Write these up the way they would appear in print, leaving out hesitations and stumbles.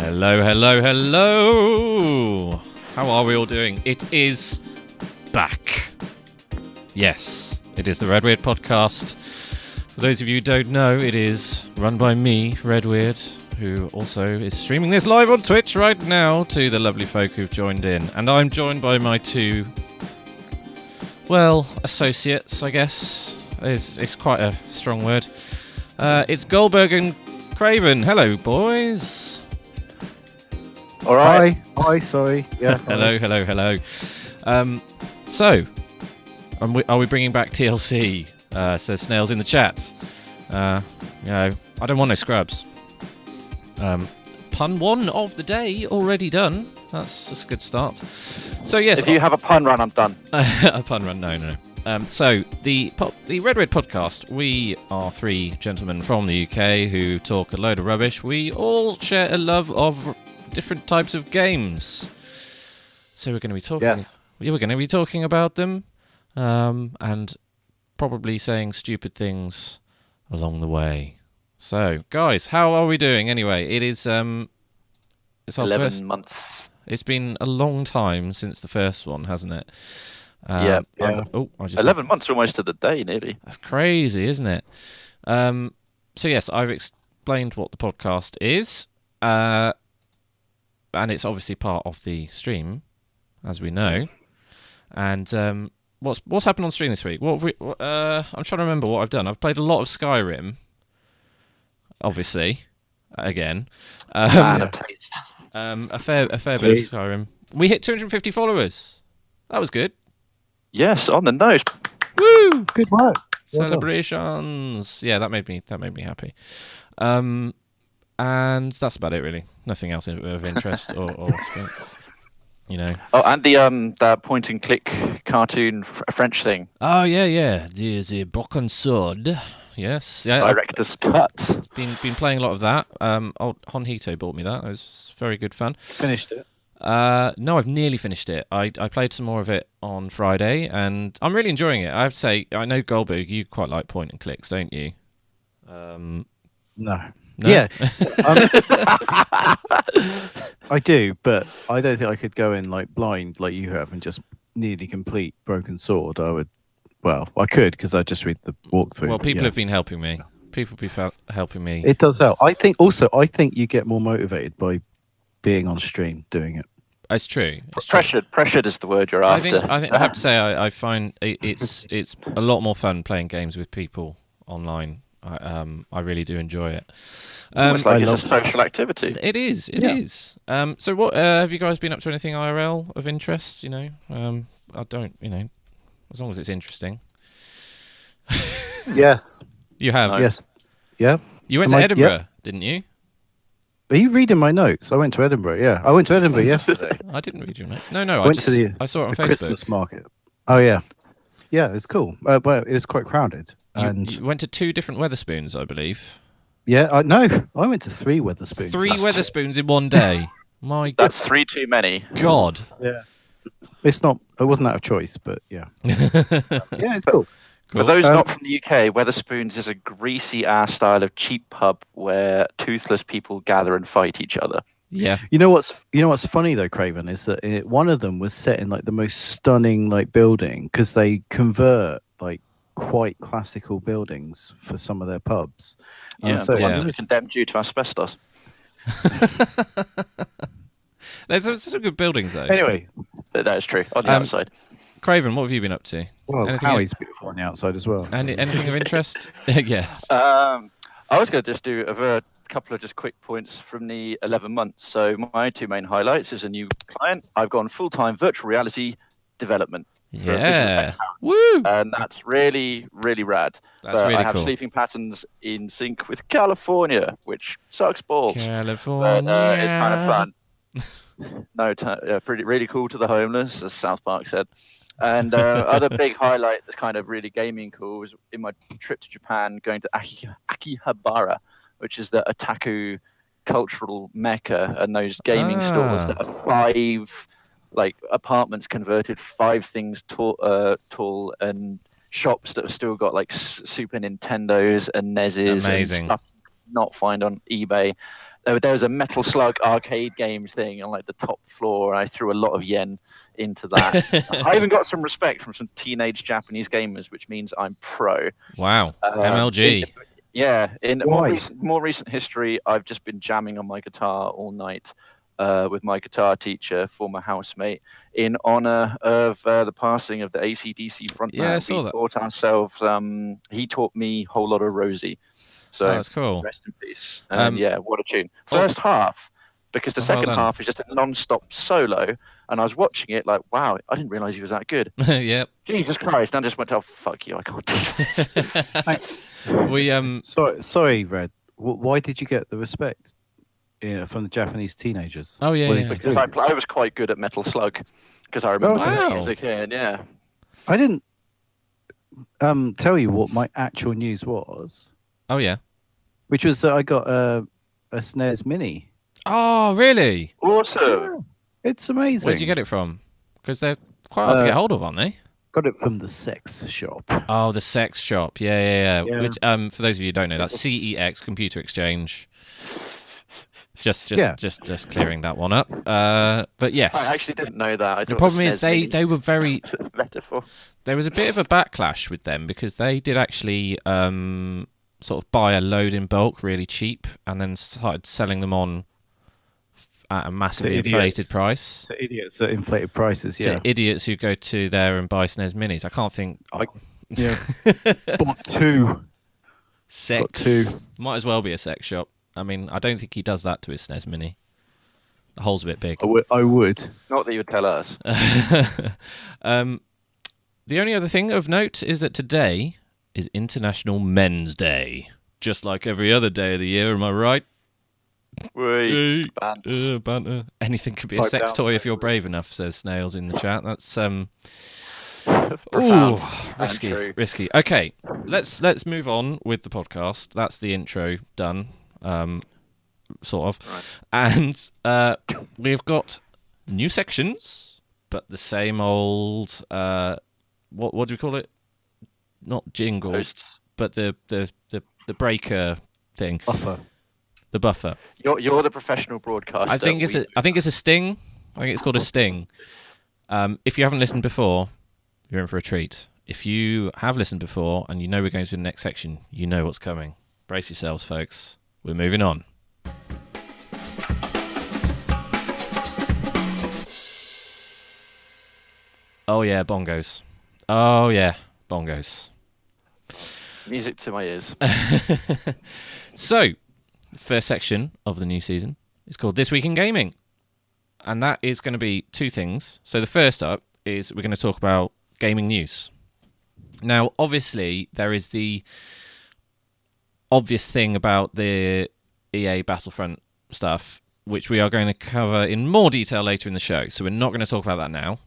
Hello, hello, hello! How are we all doing? It is back. Yes, it is the RedWeird Podcast. For those of you who don't know, it is run by me, RedWeird, who also is streaming this live on Twitch right now to the lovely folk who've joined in. And I'm joined by my two, associates, I guess. It's quite a strong word. It's Goldberg and Craven. Hello, boys. All right. Hi, sorry. Yeah. Hello. Are we bringing back TLC? Says Snails in the chat. I don't want no scrubs. Pun one of the day already done. That's a good start. So yes, if you have a pun run, I'm done. A pun run? No. So the RedWeird Podcast. We are three gentlemen from the UK who talk a load of rubbish. We all share a love of different types of games. So we're going to be talking. Yes. We're going to be talking about them, and probably saying stupid things along the way. So, guys, how are we doing anyway? It's our 11 months. It's been a long time since the first one, hasn't it? Yeah. 11 months almost to the day, nearly. That's crazy, isn't it? So yes, I've explained what the podcast is, and it's obviously part of the stream, as we know. And what's happened on stream this week? I'm trying to remember what I've done. I've played a lot of Skyrim, obviously. Again, Man of taste. a fair bit of Skyrim. We hit 250 followers. That was good. Yes, on the nose. Woo! Good work. Celebrations. Yeah, that made me happy. And that's about it, really. Nothing else of interest or you know. Oh, and the point and click cartoon French thing. Oh yeah. The broken sword. Yes. Yeah. Director's cut. Been playing a lot of that. Honhito bought me that. It was very good fun. Finished it? No, I've nearly finished it. I played some more of it on Friday, and I'm really enjoying it. I have to say, I know Goldberg, you quite like point and clicks, don't you? No. No? Yeah. I do, but I don't think I could go in like blind like you have and just nearly complete Broken Sword. I could because I just read the walkthrough. Well, people have been helping me. Helping me. It does help. I think you get more motivated by being on stream doing it. It's true. Pressured is the word you're after. I think I have to say I find it's a lot more fun playing games with people online. I really do enjoy it. It's like it's a social activity. It is. It is. So what have you guys been up to? Anything IRL of interest? I don't. As long as it's interesting. Yes. You have. Yes. Yeah. You went to Edinburgh, didn't you? Are you reading my notes? I went to Edinburgh. Yeah, I went to Edinburgh yesterday. I didn't read your notes. No. I saw it on Facebook. Christmas market. Oh yeah. Yeah, it's cool. But it was quite crowded. You went to 2 different Wetherspoons, I believe. Yeah, I went to 3 Wetherspoons. 3 Wetherspoons in one day. My God. That's 3 too many. God. Yeah. It wasn't out of choice, but yeah. Yeah, it's cool. For those not from the UK, Wetherspoons is a greasy ass style of cheap pub where toothless people gather and fight each other. Yeah. You know what's funny though, Craven, is that one of them was set in like the most stunning like building because they convert like quite classical buildings for some of their pubs. Yeah, the ones that are condemned due to asbestos. There's some good buildings though. Anyway, that is true on the outside. Craven, what have you been up to? Well, Howie's beautiful on the outside as well. Anything of interest? Yeah. I was going to just do a couple of just quick points from the 11 months. So my 2 main highlights is a new client. I've gone full-time virtual reality development. Yeah. Woo! And that's really, really rad. That's really I have cool. sleeping patterns in sync with California, which sucks balls. California. But it's kind of fun. Really cool to the homeless, as South Park said. And other big highlight that's kind of really gaming cool was in my trip to Japan, going to Akihabara, which is the otaku cultural mecca, and those gaming stores that are 5 like apartments converted 5 things tall, and shops that have still got like Super Nintendos and NESes and stuff you could not find on eBay. there was a Metal Slug arcade game thing on like the top floor, and I threw a lot of yen into that. I even got some respect from some teenage Japanese gamers, which means I'm pro. Wow. MLG. In more recent history, I've just been jamming on my guitar all night with my guitar teacher, former housemate, in honor of the passing of the AC/DC frontman. Yeah, I saw that. We taught ourselves. He taught me a whole lot of Rosie. So that's cool. Rest in peace. What a tune. First half, because the second half is just a non-stop solo, and I was watching it like, wow, I didn't realize he was that good. Yep. Jesus Christ! And I just went, oh fuck you, I can't do this. Sorry, Red. Why did you get the respect from the Japanese teenagers? Oh yeah. Because I was quite good at Metal Slug, because I remember as a kid. Yeah. I didn't tell you what my actual news was. Oh yeah. Which was that I got a SNES Mini. Oh really? Awesome. Yeah, it's amazing. Where'd you get it from? Because they're quite hard to get hold of, aren't they? Got it from the sex shop. Oh, the sex shop. Yeah. Which, for those of you who don't know, that's CEX, Computer Exchange. Just clearing that one up. But yes. I actually didn't know that. The problem is they were very... metaphor. There was a bit of a backlash with them because they did actually sort of buy a load in bulk really cheap and then started selling them on at a massively inflated price. To idiots at inflated prices, yeah. To idiots who go to there and buy SNES Minis. I can't think... Bought two. Sex. Got two. Might as well be a sex shop. I mean, I don't think he does that to his SNES Mini. The hole's a bit big. I would. Not that you would tell us. The only other thing of note is that today is International Men's Day. Just like every other day of the year, am I right? Wait. Banter. Anything could be a sex toy if you're brave enough, says Snails in the chat. That's risky. Okay, let's move on with the podcast. That's the intro done, sort of. Right. And we've got new sections, but the same old what do we call it? Not jingle, Hosts. But the breaker thing. Buffer. The buffer. You're the professional broadcaster. I think it's a sting. I think it's called a sting. If you haven't listened before, you're in for a treat. If you have listened before and you know we're going to the next section, you know what's coming. Brace yourselves, folks. We're moving on. Oh yeah, bongos. Oh yeah, bongos. Music to my ears. So, first section of the new season is called This Week in Gaming. And that is going to be two things. So the first up is we're going to talk about gaming news. Now, obviously, there is the obvious thing about the EA Battlefront stuff, which we are going to cover in more detail later in the show. So we're not going to talk about that now.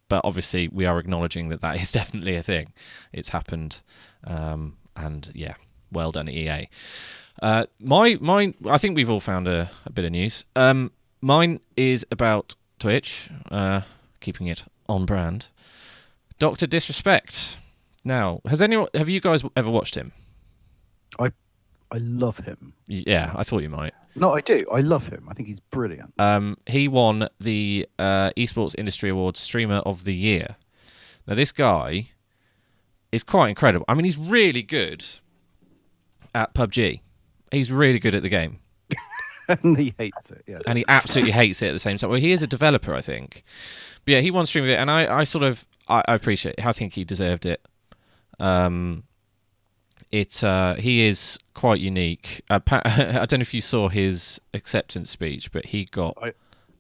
But obviously, we are acknowledging that is definitely a thing. It's happened. And yeah, well done, EA. I think we've all found a bit of news. Mine is about Twitch, keeping it on brand. Dr. Disrespect. Now, have you guys ever watched him? I love him. Yeah, I thought you might. No, I do. I love him. I think he's brilliant. He won the Esports Industry Awards Streamer of the Year. Now, this guy is quite incredible. I mean, he's really good at PUBG. He's really good at the game. And he hates it, yeah. And he absolutely hates it at the same time. Well, he is a developer, I think. But yeah, he won Stream of it, and I appreciate it. I think he deserved it. He is quite unique. I don't know if you saw his acceptance speech, but he got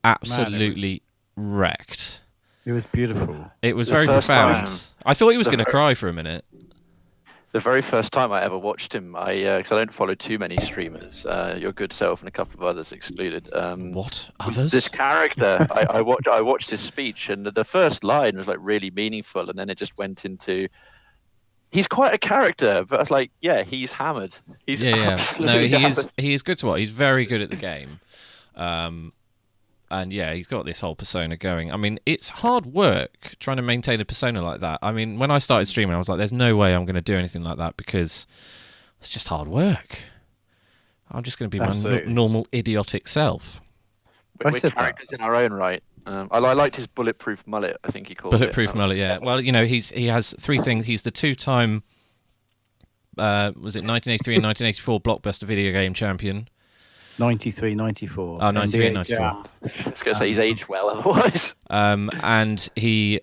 absolutely wrecked. It was beautiful. It was very profound. I thought he was going to cry for a minute. The very first time I ever watched him, because I don't follow too many streamers, your good self and a couple of others excluded. What others? This character, I watched his speech, and the first line was like really meaningful, and then it just went into. He's quite a character, but I was like, yeah, he's hammered. He's absolutely hammered. He is good to watch. He's very good at the game. And yeah, he's got this whole persona going. I mean, it's hard work trying to maintain a persona like that. I mean, when I started streaming, I was like, there's no way I'm going to do anything like that because it's just hard work. I'm just going to be my Absolutely. normal idiotic self. I We're said that. characters in our own right. I liked his bulletproof mullet. I think he called Bulletproof it. mullet, yeah. Well, he has three things. He's the two-time, was it 1983 and 1984 blockbuster video game champion? 93, 94. Oh, 93, NBA 94. Jam. I was going to say he's aged well otherwise. And he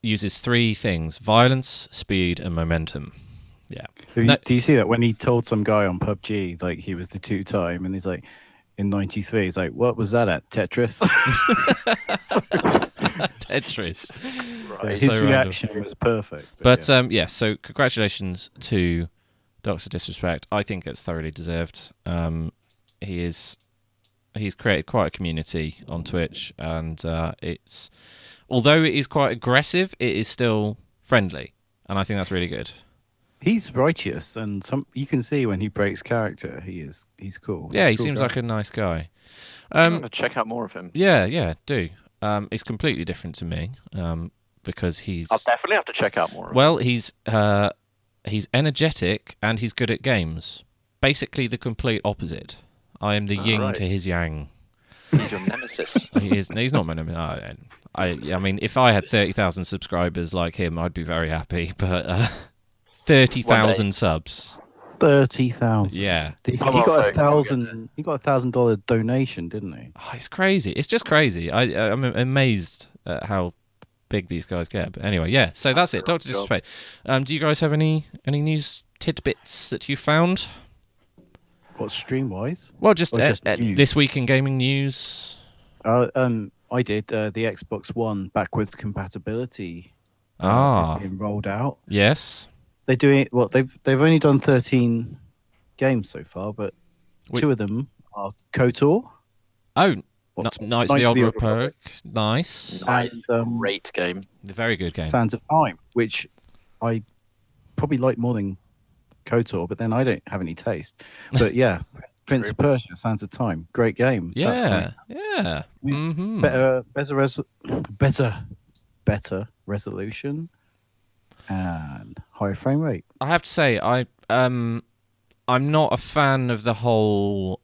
uses three things: violence, speed, and momentum. Yeah. Do you see that when he told some guy on PUBG like he was the two-time, and he's like, in '93, he's like, "What was that at Tetris?" Tetris. Right. His So reaction was perfect. But so congratulations to Dr. Disrespect. I think it's thoroughly deserved. He's created quite a community on Twitch, and it's, although it is quite aggressive, it is still friendly, and I think that's really good. he's righteous, and you can see when he breaks character, he's cool. Yeah, he He's a cool seems guy. like a nice guy. I'm going to check out more of him. Yeah, do. It's completely different to me, because he's I'll definitely have to check out more of him. well, he's energetic and he's good at games. Basically, the complete opposite. I am the yin right. to his yang. He's your nemesis. He's not my name. I mean, if I had 30,000 subscribers like him, I'd be very happy. But 30,000 subs. 30,000. Yeah. He Come on, got Frank, $1,000. He got $1,000 donation, didn't he? Oh, it's crazy. It's just crazy. I'm amazed at how big these guys get. But anyway, yeah. So that's it. Dr. Disrespect. Do you guys have any news tidbits that you found? What, stream wise? Well, just, Or just news? this week in gaming news. I did. The Xbox One backwards compatibility is being rolled out. Yes. They're doing it. Well, they've only done 13 games so far, but two of them are KOTOR. Oh, What's- Knights of the Old Republic. Nice. Nice. And Great game. A very good game. Sands of Time, which I probably like more than KOTOR, but then I don't have any taste. But yeah, Prince of Persia, Sands of Time, great game. That's Yeah. coming. Yeah. Mm-hmm. Better resolution and higher frame rate. I have to say, I'm not a fan of the whole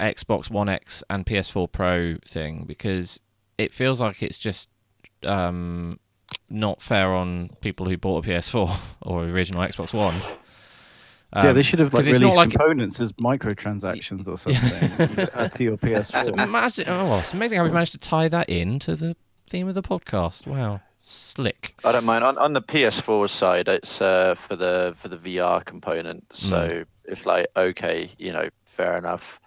Xbox One X and PS4 Pro thing, because it feels like it's just not fair on people who bought a PS4 or original Xbox One. Yeah, they should have 'cause like it's not released like components as microtransactions or something add to your PS4. It's amazing how we've managed to tie that into the theme of the podcast. Wow, slick. I don't mind. On the PS4 side, it's for the VR component. So it's like, okay, fair enough.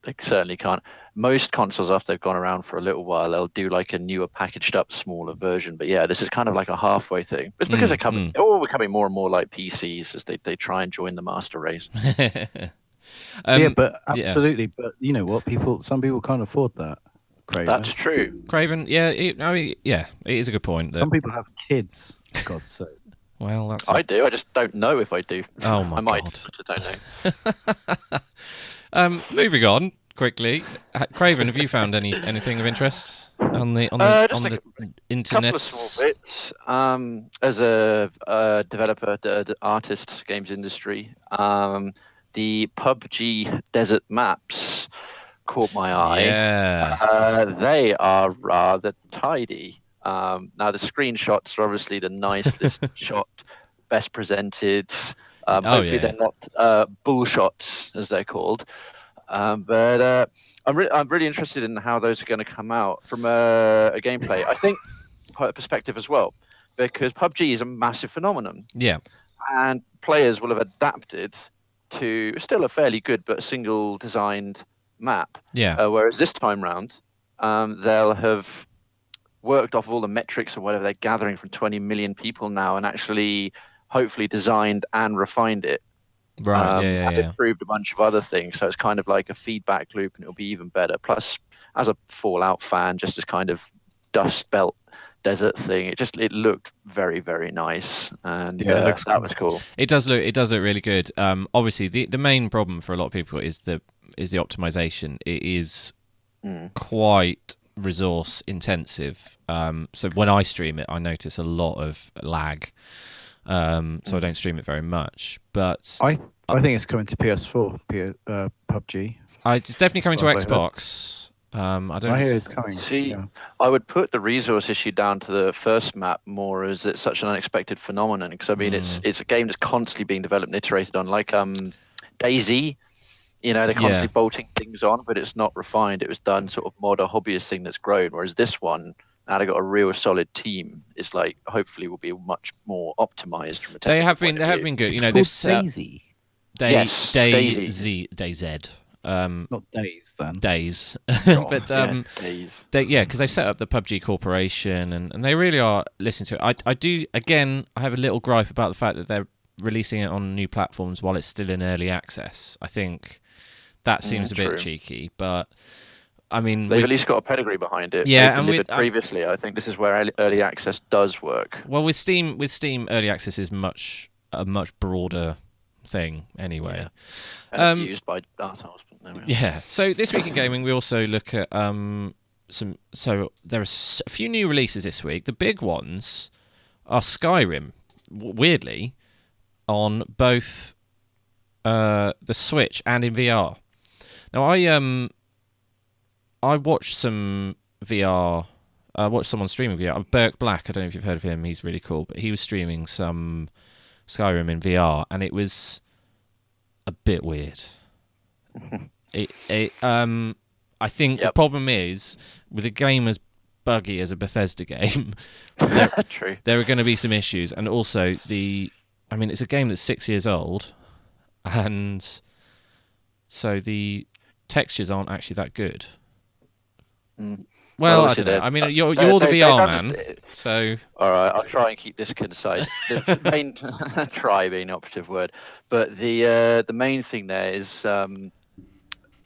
They certainly can't. Most consoles, after they've gone around for a little while, they'll do like a newer, packaged up, smaller version. But yeah, this is kind of like a halfway thing. It's because they're becoming more and more like PCs as they try and join the master race. Yeah, but absolutely. But you know what? Some people can't afford that. Craven. That's true. Craven, it is a good point. Some people have kids, for God's sake. Well, that's. I do. I just don't know if I do. Oh my I might. God. I just don't know. Moving on quickly, Craven, have you found anything of interest on the Just a internet? couple of small bits. As a developer, the artist, games industry, the PUBG desert maps caught my eye. Yeah. They are rather tidy. Now the screenshots are obviously the nicest shot, best presented. Hopefully they're not bull shots as they're called. But I'm really interested in how those are going to come out from a gameplay. I think quite a perspective as well, because PUBG is a massive phenomenon. Yeah. And players will have adapted to still a fairly good but single designed map. Yeah. Whereas this time round, they'll have worked off all the metrics or whatever they're gathering from 20 million people now, and actually hopefully designed and refined it. Right. And improved a bunch of other things. So it's kind of like a feedback loop, and it'll be even better. Plus, as a Fallout fan, just this kind of dust belt desert thing, it looked very, very nice, and that was cool. It does look really good. Obviously, the main problem for a lot of people is the optimization. It is quite resource intensive. So when I stream it, I notice a lot of lag. So I don't stream it very much. But I think it's coming to PS4, PUBG. It's definitely coming to Well, I heard. Xbox. I don't. I hear it's coming. See, yeah. I would put the resource issue down to the first map more as it's such an unexpected phenomenon. Because I mean, it's a game that's constantly being developed and iterated on, like DayZ. You know, they're constantly bolting things on, but it's not refined. It was done sort of mod or hobbyist thing that's grown. Whereas this one, now they've got a real solid team. It's like hopefully will be much more optimized from a They have technical point been. They of have view. been good. It's You know, called this Daisy, Yes, DayZ. DayZ. not Days. Then Days, Oh, but yeah, days. because they set up the PUBG Corporation and they really are listening to it. I do again. I have a little gripe about the fact that they're releasing it on new platforms while it's still in early access. I think that seems a bit true. cheeky, but I mean, They've at least got a pedigree behind it. Yeah, They've and delivered previously. I think this is where early access does work. well, with Steam, early access is a much broader thing anyway. And used by arseholes, but there we are. Yeah. So this week in gaming, we also look at some. So there are a few new releases this week. The big ones are Skyrim, weirdly, on both the Switch and in VR. Now I watched some VR. I watched someone streaming VR. Burke Black. I don't know if you've heard of him. He's really cool. But he was streaming some Skyrim in VR, and it was a bit weird. I think the problem is with a game as buggy as a Bethesda game, True. there are going to be some issues, and also it's a game that's 6 years old, and so the textures aren't actually that good. Well, I don't know. I mean, you're the VR man, so all right. I'll try and keep this concise. The main try being the operative word, but the main thing there is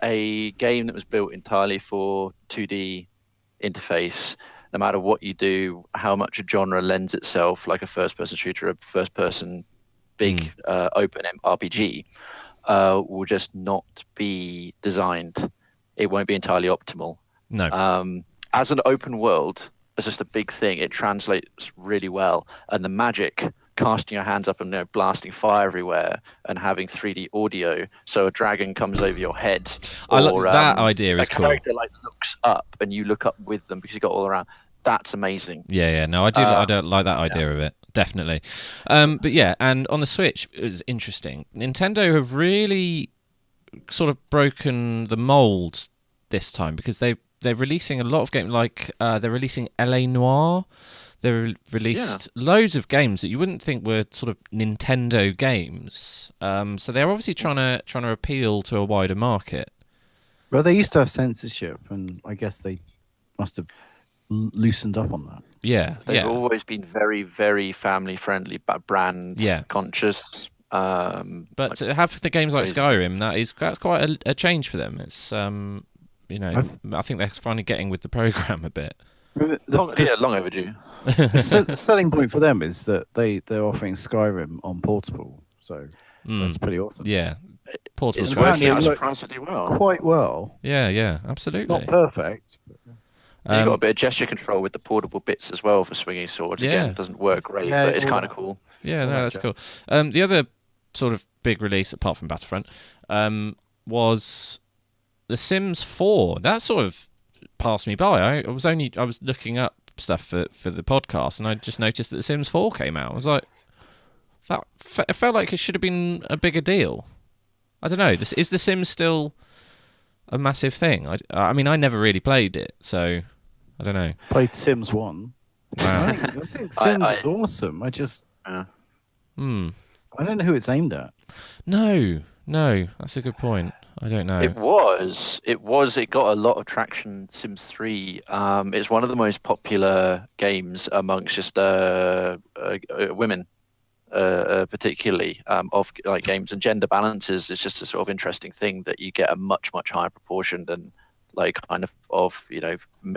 a game that was built entirely for 2D interface. No matter what you do, how much a genre lends itself, like a first-person shooter, a first-person big open RPG, will just not be designed. It won't be entirely optimal. no. As an open world, as just a big thing, it translates really well. And the magic, casting your hands up and blasting fire everywhere, and having 3D audio, so a dragon comes over your head. Or that idea is cool. A character looks up and you look up with them because you got all around. That's amazing. Yeah. No, I do. I don't like that idea of it. Definitely. But yeah, and on the Switch, it was interesting. Nintendo have really sort of broken the mold this time because they're releasing a lot of games. Like they're releasing LA Noire. They've released loads of games that you wouldn't think were sort of Nintendo games. So they're obviously trying to appeal to a wider market. Well, they used to have censorship, and I guess they must have loosened up on that. Yeah, They've always been very, very family friendly, but brand conscious. But to have the games like Skyrim, that's quite a change for them. It's I think they're finally getting with the program a bit. Long overdue. The selling point for them is that they're offering Skyrim on portable, so that's pretty awesome. Yeah, portable It's Skyrim. working out looks surprisingly well. Quite well. Yeah, absolutely. Not perfect. You've got a bit of gesture control with the portable bits as well for swinging swords. Again, it doesn't work great, but it's kind of cool. Yeah, no, that's cool. The other sort of big release, apart from Battlefront, was The Sims 4. That sort of passed me by. I was looking up stuff for the podcast, and I just noticed that The Sims 4 came out. I was like, it felt like it should have been a bigger deal. I don't know. Is The Sims still a massive thing? I mean, I never really played it, so I don't know. Played Sims 1. Wow. I think Sims is awesome. I just I don't know who it's aimed at. No, that's a good point. I don't know. It got a lot of traction. Sims 3. It's one of the most popular games amongst just women, particularly of like games, and gender balances is just a sort of interesting thing that you get a much higher proportion than like kind of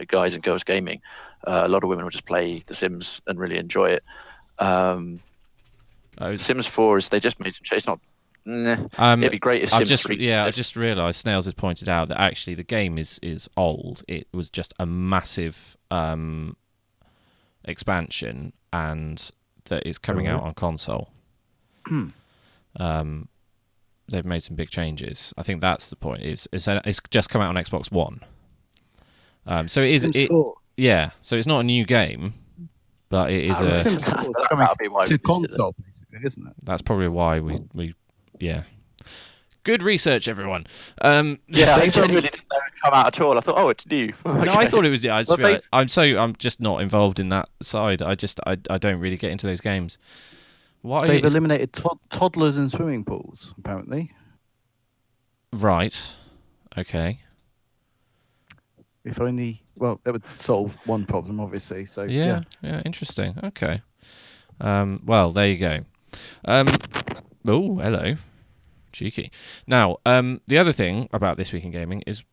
guys and girls gaming. A lot of women will just play The Sims and really enjoy it. Sims 4 is they just made some change. It's not. It'd be great if Sims 3. I just realised Snails has pointed out that actually the game is old. It was just a massive expansion, and that is coming out on console. they've made some big changes. I think that's the point. It's just come out on Xbox One. So it is. Yeah. So it's not a new game, but it is Sims 4 is coming to console, basically, isn't it? That's probably why we yeah. Good research, everyone. I genuinely didn't know it come out at all. I thought, oh, it's new. No, I thought it was. Yeah, I'm just not involved in that side. I don't really get into those games. They've eliminated toddlers in swimming pools, apparently. Right. Okay. If only, that would solve one problem, obviously. So yeah, interesting. Okay. Well, there you go. Oh, hello. Cheeky. Now, the other thing about This Week in Gaming is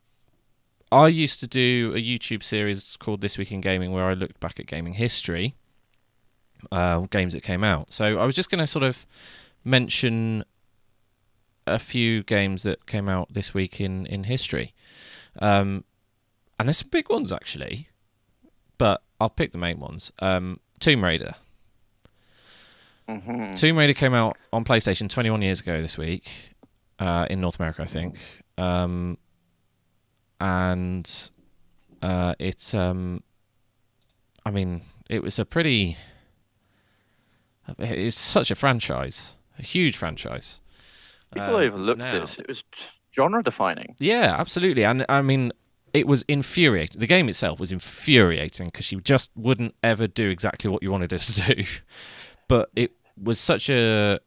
I used to do a YouTube series called This Week in Gaming where I looked back at gaming history, games that came out. So I was just going to sort of mention a few games that came out this week in history. And there's some big ones, actually, but I'll pick the main ones. Tomb Raider. Mm-hmm. Tomb Raider came out on PlayStation 21 years ago this week, in North America, I think. And it's, I mean, it was it's such a franchise, a huge franchise. People overlooked this. It was genre defining. Yeah, absolutely. And I mean, it was infuriating. The game itself was infuriating because you just wouldn't ever do exactly what you wanted us to do. But it was such an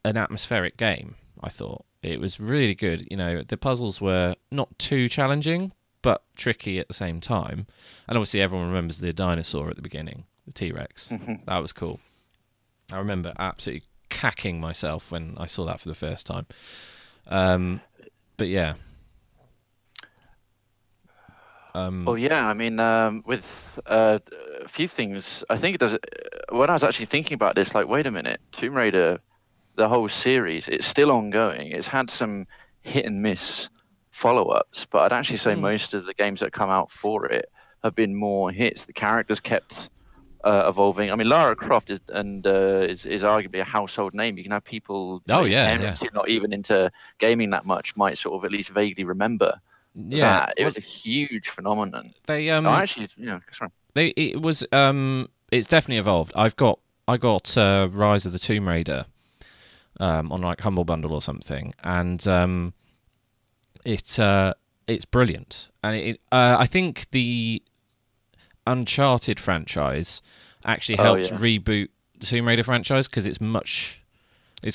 atmospheric game, I thought. It was really good. You know, the puzzles were not too challenging, but tricky at the same time. And obviously everyone remembers the dinosaur at the beginning, the T-Rex. Mm-hmm. That was cool. I remember absolutely cacking myself when I saw that for the first time. But yeah. Well, yeah, I mean, with a few things, I think it does. When I was actually thinking about this, like, wait a minute, Tomb Raider, the whole series, it's still ongoing. It's had some hit and miss follow-ups, but I'd actually say most of the games that come out for it have been more hits. The characters kept evolving. I mean, Lara Croft is arguably a household name. You can have people who are not even into gaming that much might sort of at least vaguely remember. Yeah, it was a huge phenomenon. They sorry. It's definitely evolved. I got Rise of the Tomb Raider on like Humble Bundle or something, and it's brilliant. And I think the Uncharted franchise actually helped reboot the Tomb Raider franchise because it's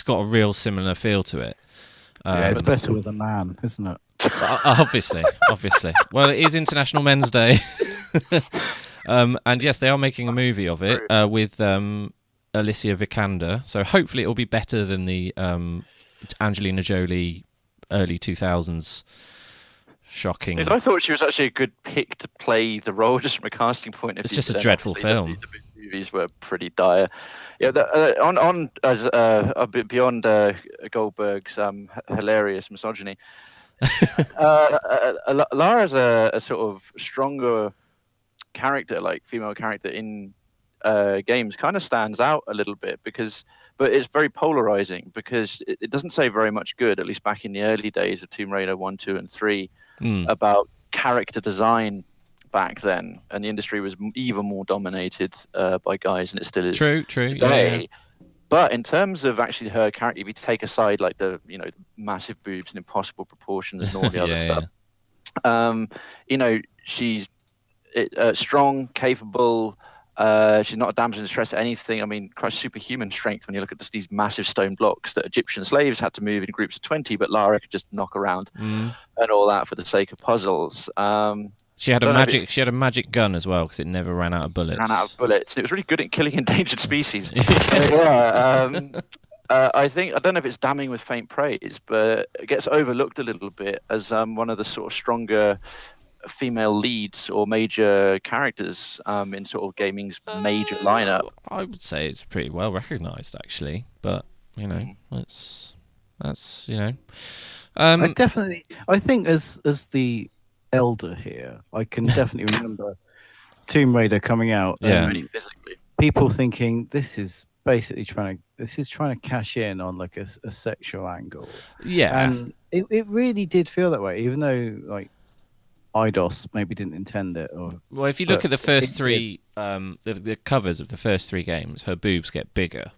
got a real similar feel to it. It's better with a man, isn't it? Obviously. Well, it is International Men's Day. And yes, they are making a movie of it with Alicia Vikander. So hopefully it will be better than the Angelina Jolie early 2000s shocking. I thought she was actually a good pick to play the role just from a casting point of view. It's just a dreadful film. The movies were pretty dire. Yeah, beyond Goldberg's hilarious misogyny, Lara's a sort of stronger character, like female character in games, kind of stands out a little bit but it's very polarizing because it doesn't say very much good, at least back in the early days of Tomb Raider 1, 2, and 3, about character design back then, and the industry was even more dominated by guys, and it still is true today. Yeah. But in terms of actually her character, if you take aside like the massive boobs and impossible proportions and all the other stuff, she's strong, capable. She's not a damsel in distress or anything. I mean, superhuman strength when you look at these massive stone blocks that Egyptian slaves had to move in groups of 20, but Lara could just knock around and all that for the sake of puzzles. She had a magic gun as well because it never ran out of bullets. It was really good at killing endangered species. I think, I don't know if it's damning with faint praise, but it gets overlooked a little bit as one of the sort of stronger female leads or major characters in sort of gaming's major lineup. I would say it's pretty well recognized, actually, but that's I think as the elder here, I can definitely remember Tomb Raider coming out. Yeah. Really physically. People thinking this is basically trying to cash in on like a sexual angle. Yeah. And it really did feel that way, even though like IDOS maybe didn't intend it. Well, if you look but at the first it three, the covers of the first three games, her boobs get bigger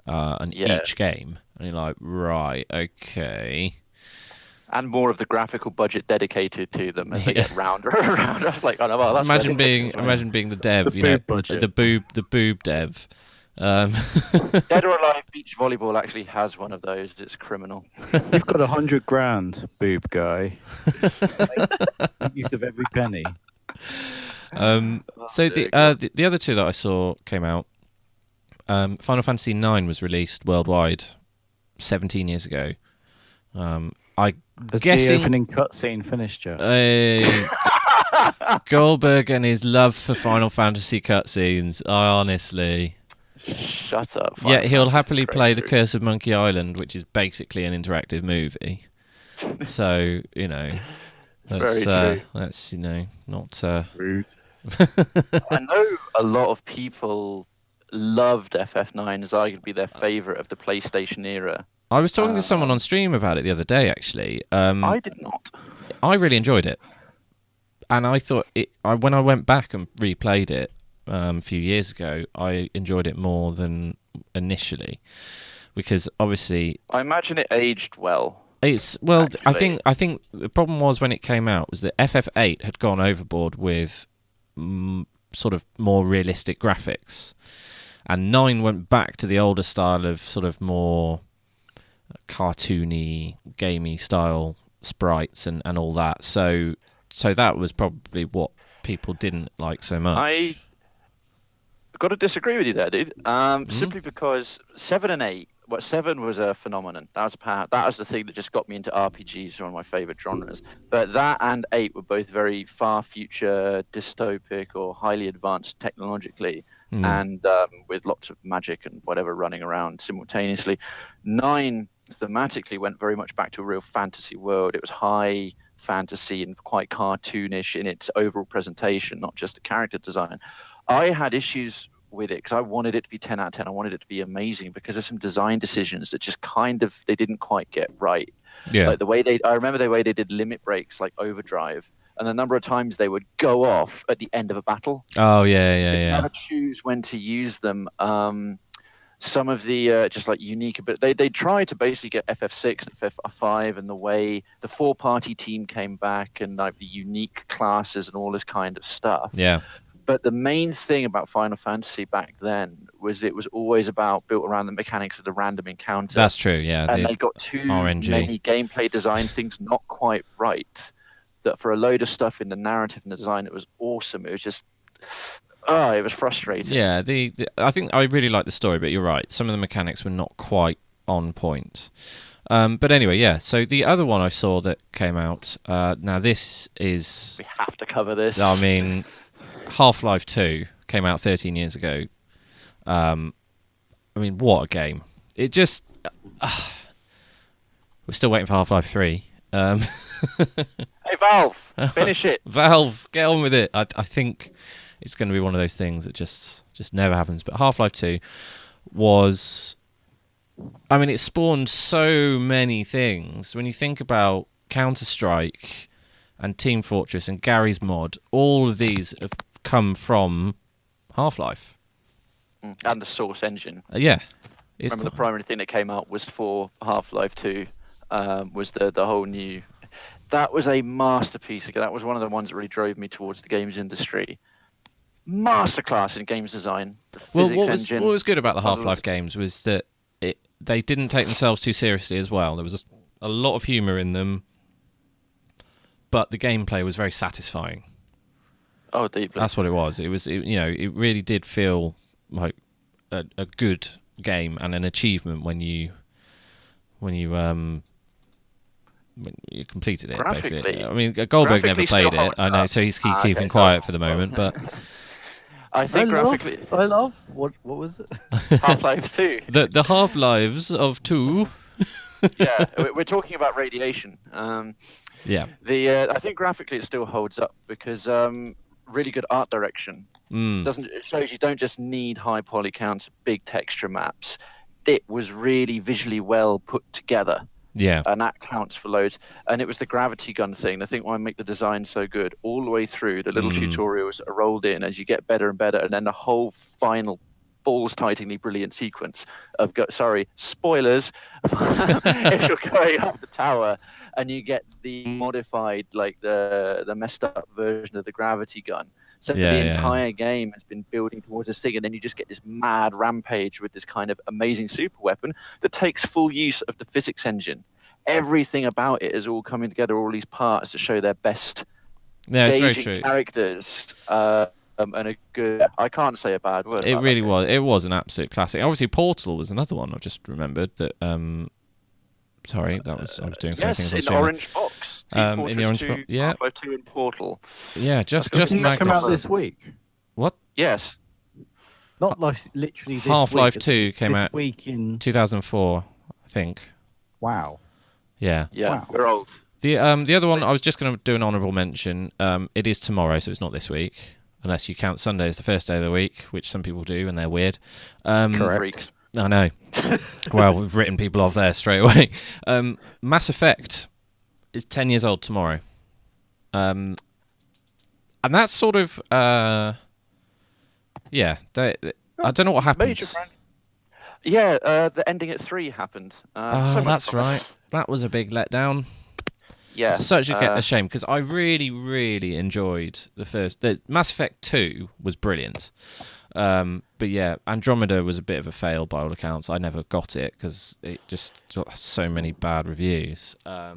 in each game. And you're like, right, okay. And more of the graphical budget dedicated to them as they get rounder and rounder. I was like, oh no, well, that's imagine being the dev, The boob budget. the boob dev. Dead or Alive Beach Volleyball actually has one of those. It's criminal. You've got $100,000, boob guy. Use of every penny. So the other two that I saw came out. Final Fantasy IX was released worldwide 17 years ago. Has Guessing the opening cutscene finished yet? Goldberg and his love for Final Fantasy cutscenes. Honestly, Shut up. yeah, he'll Fantasy's happily play The crazy. Curse of Monkey Island, which is basically an interactive movie. So that's Very true. that's not. Rude. I know a lot of people loved FF9 as arguably their favorite of the PlayStation era. I was talking to someone on stream about it the other day. Actually, I did not. I really enjoyed it, and I thought when I went back and replayed it a few years ago, I enjoyed it more than initially, because obviously I imagine it aged well. it's Actually. I think the problem was when it came out was that FF8 had gone overboard with sort of more realistic graphics, and 9 went back to the older style of sort of more cartoony, gamey style sprites and all that. So that was probably what people didn't like so much. I got to disagree with you there, dude. Simply because 7 and 8, 7 was a phenomenon. That was the thing that just got me into RPGs, one of my favorite genres. But that and 8 were both very far future, dystopic, or highly advanced technologically, and with lots of magic and whatever running around simultaneously. 9 thematically went very much back to a real fantasy world. It was high fantasy and quite cartoonish in its overall presentation, not just the character design. I had issues with it because I wanted it to be 10 out of 10. I wanted it to be amazing because of some design decisions that just they didn't quite get right. Yeah. Like I remember the way they did limit breaks like overdrive, and the number of times they would go off at the end of a battle. Oh yeah. Never choose when to use them. Some of the just like unique, but they tried to basically get FF6 and FF5 and the way the 4-party team came back and like the unique classes and all this kind of stuff. Yeah. But the main thing about Final Fantasy back then was it was always built around the mechanics of the random encounter. That's true. Yeah. And they got too RNG. many gameplay design things not quite right. That for a load of stuff in the narrative and design, it was awesome. It was just. Oh, it was frustrating. Yeah, I think I really like the story, but you're right. Some of the mechanics were not quite on point. But anyway, yeah. So the other one I saw that came out. Now this is. We have to cover this. I mean, Half-Life 2 came out 13 years ago. I mean, what a game! It just. We're still waiting for Half-Life 3. Hey Valve, finish it. Valve, get on with it. I think it's going to be one of those things that just never happens. But Half-Life 2 was... I mean, it spawned so many things. When you think about Counter-Strike and Team Fortress and Gary's Mod, all of these have come from Half-Life. And the Source engine. Yeah. Remember the primary thing that came out was for Half-Life 2, was the whole new... That was a masterpiece. That was one of the ones that really drove me towards the games industry. Masterclass in games design. The physics engine. What was good about the Half-Life games was that they didn't take themselves too seriously as well. There was a lot of humour in them, but the gameplay was very satisfying. Oh, deeply. That's what it was. It really did feel like a good game and an achievement when you completed it. Basically, I mean, Goldberg never played it. I know, so he's keeping quiet for the moment, but. I think graphically, I love what was it? Half-Life 2. The half-lives of 2. Yeah, we're talking about radiation. Yeah. I think graphically it still holds up because really good art direction. It shows you don't just need high poly counts, big texture maps. It was really visually well put together. Yeah. And that counts for loads. And it was the gravity gun thing. I think why make the design so good all the way through. The little tutorials are rolled in as you get better and better. And then the whole final balls-tightingly brilliant sequence of, spoilers, if you're going up the tower and you get the modified, like the messed up version of the gravity gun. So the entire game has been building towards this thing, and then you just get this mad rampage with this kind of amazing super weapon that takes full use of the physics engine. Everything about it is all coming together, all these parts to show their best it's very true. Characters. And a good, I can't say a bad word. It really was. It was an absolute classic. Obviously, Portal was another one. I just remembered that. Sorry, I was doing something. Yes, in the orange box. In the orange box. Yeah. Half-Life 2 and Portal. Yeah, just come out this week. What? Yes. Not like literally this Half-Life week. 2 came out this week in 2004, I think. Wow. Yeah. Yeah, wow. we're old. The other one, I was just going to do an honourable mention. It is tomorrow, so it's not this week, unless you count Sunday as the first day of the week, which some people do, and they're weird. Correct. Freaks. I know. Well, we've written people off there straight away. Mass Effect is 10 years old tomorrow. And that's sort of... I don't know what happened. The ending at 3 happened. That's right. That was a big letdown. Yeah. Such a shame, because I really, really enjoyed the first... The Mass Effect 2 was brilliant. But yeah, Andromeda was a bit of a fail by all accounts. I never got it because it just got so many bad reviews. But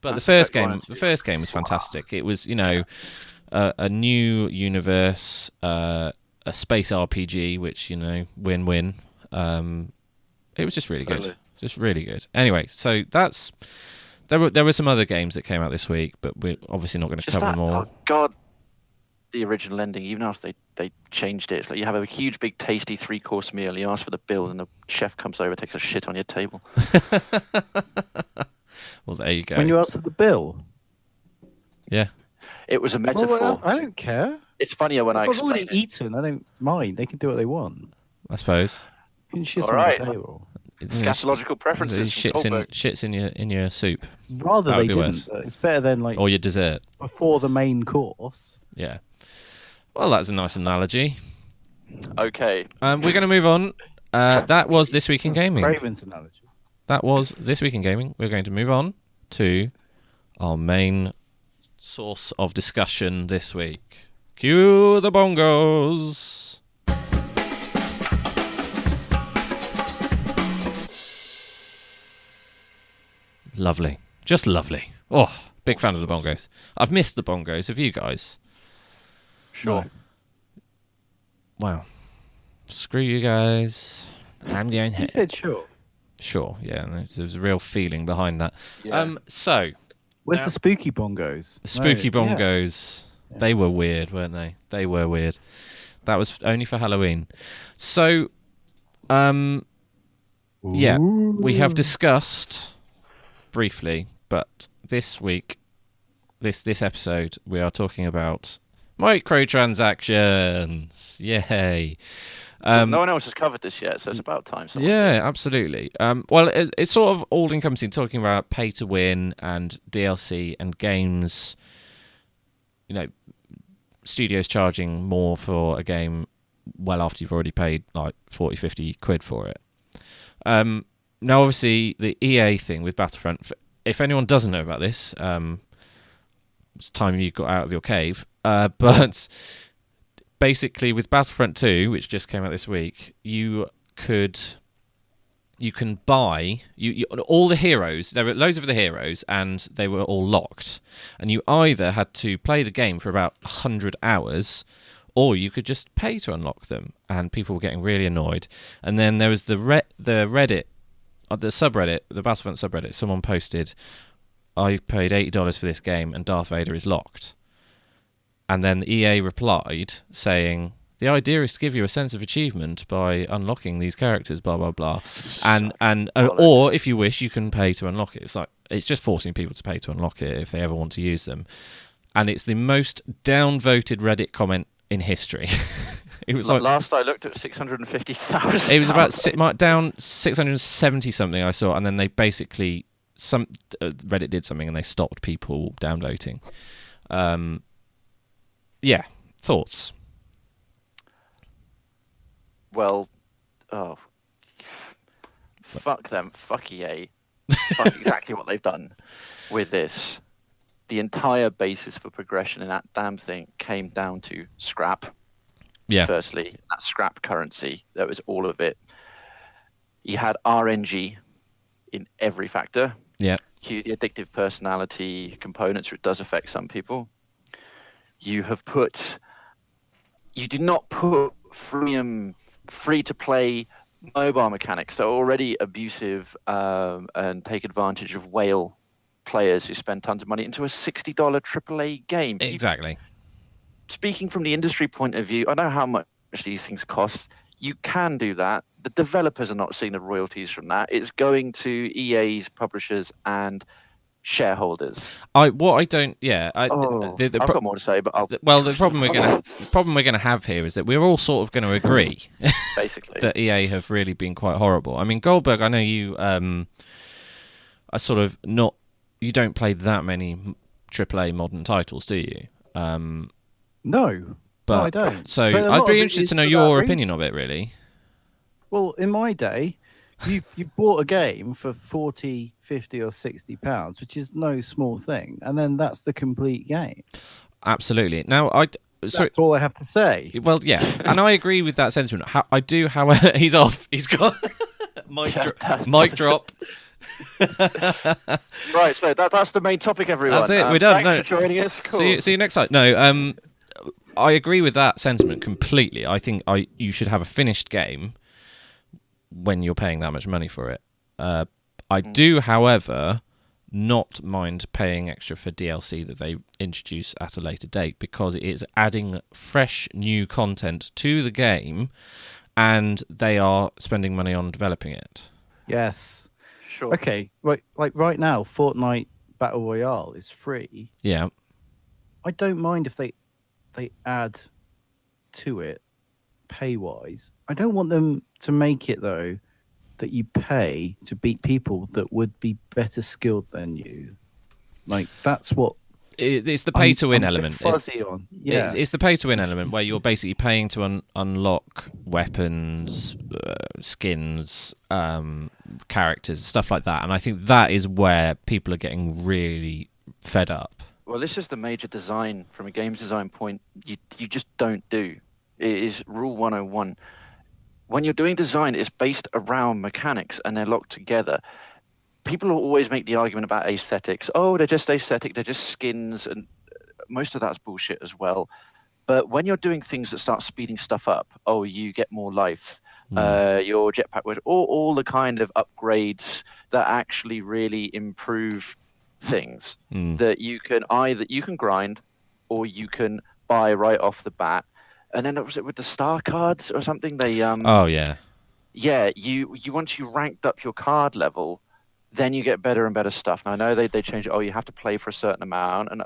the first game was fantastic. It was, a new universe, a space RPG, which, win-win. It was just really good. Just really good. Anyway, so that's... There were some other games that came out this week, but we're obviously not going to cover them all. Oh, God. The original ending, even after they changed it, it's like you have a huge, big, tasty 3-course meal, you ask for the bill, and the chef comes over, takes a shit on your table. Well, there you go. When you ask for the bill? Yeah. It was a metaphor. Well, I don't care. It's funnier when I explain I've already eaten, I don't mind. They can do what they want. I suppose. You can shit on the table. Scatological preferences. Shits in your soup. Rather they didn't. It's better than or your dessert before the main course. Yeah. Well, that's a nice analogy. Okay. We're going to move on. That was This Week in Gaming. Raven's analogy. That was This Week in Gaming. We're going to move on to our main source of discussion this week. Cue the bongos. Lovely. Just lovely. Oh, big fan of the bongos. I've missed the bongos. Have you guys? Sure. No. Wow. Screw you guys. I'm going here. You said sure. Sure, yeah. There's a real feeling behind that. Yeah. So... Where's the spooky bongos? Spooky bongos. Yeah. They were weird, weren't they? They were weird. That was only for Halloween. So, yeah, we have discussed briefly, but this week, this episode, we are talking about microtransactions. Yay. No one else has covered this yet, so it's about time. Yeah, absolutely. Well, it's sort of all-encompassing, talking about pay-to-win and DLC and games, studios charging more for a game well after you've already paid like 40, 50 quid for it. Now, obviously, the EA thing with Battlefront, if anyone doesn't know about this, it's time you got out of your cave, but... Basically, with Battlefront 2, which just came out this week, you can buy all the heroes. There were loads of the heroes, and they were all locked. And you either had to play the game for about 100 hours, or you could just pay to unlock them. And people were getting really annoyed. And then there was the Reddit, the subreddit, the Battlefront subreddit. Someone posted, "I paid $80 for this game, and Darth Vader is locked." And then EA replied saying, "The idea is to give you a sense of achievement by unlocking these characters, blah, blah, blah. Or if you wish, you can pay to unlock it." It's just forcing people to pay to unlock it if they ever want to use them. And it's the most downvoted Reddit comment in history. It was like, last I looked at 650,000. it was about down 670 something I saw, and then they basically Reddit did something and they stopped people downvoting. Yeah, thoughts? Well, fuck them, fuck EA, fuck exactly what they've done with this. The entire basis for progression in that damn thing came down to scrap. Yeah. Firstly, that scrap currency, that was all of it. You had RNG in every factor. Yeah. The addictive personality components, which does affect some people. You did not put freemium, free-to-play mobile mechanics that are already abusive and take advantage of whale players who spend tons of money into a $60 AAA game. Exactly. Speaking from the industry point of view, I know how much these things cost. You can do that. The developers are not seeing the royalties from that. It's going to EA's publishers and shareholders. I've got more to say, but the problem we're gonna have here is that we're all sort of going to agree, basically, that EA have really been quite horrible. I mean, Goldberg, I know you are sort of not. You don't play that many AAA modern titles, do you? No, I don't. So I'd be interested to know your opinion of it, really. Well, in my day, you bought a game for 40, 50 or 60 pounds, which is no small thing, and then that's the complete game. Absolutely. Now, that's all I have to say. Well, yeah, and I agree with that sentiment. I do, however, he's off. He's got mic drop. Right, so that's the main topic, everyone. That's it. We're done. Thanks for joining us. Cool. See you next time. No, I agree with that sentiment completely. I think you should have a finished game when you're paying that much money for it. I do, however, not mind paying extra for DLC that they introduce at a later date, because it is adding fresh new content to the game, and they are spending money on developing it. Yes. Sure. Okay. Like right now, Fortnite Battle Royale is free. Yeah. I don't mind if they add to it pay-wise. I don't want them to make it, though, that you pay to beat people that would be better skilled than you. Like, that's what... It's the pay-to-win element. Fuzzy on. Yeah. It's the pay-to-win element where you're basically paying to unlock weapons, skins, characters, stuff like that. And I think that is where people are getting really fed up. Well, this is the major design from a games design point you just don't do. It is Rule 101. When you're doing design, it's based around mechanics and they're locked together. People will always make the argument about aesthetics. Oh, they're just aesthetic, they're just skins, and most of that's bullshit as well. But when you're doing things that start speeding stuff up, you get more life, your jetpack, all the kind of upgrades that actually really improve things that you can grind or you can buy right off the bat. And then was it with the star cards or something? They you once you ranked up your card level, then you get better and better stuff. Now I know they changed it. You have to play for a certain amount, and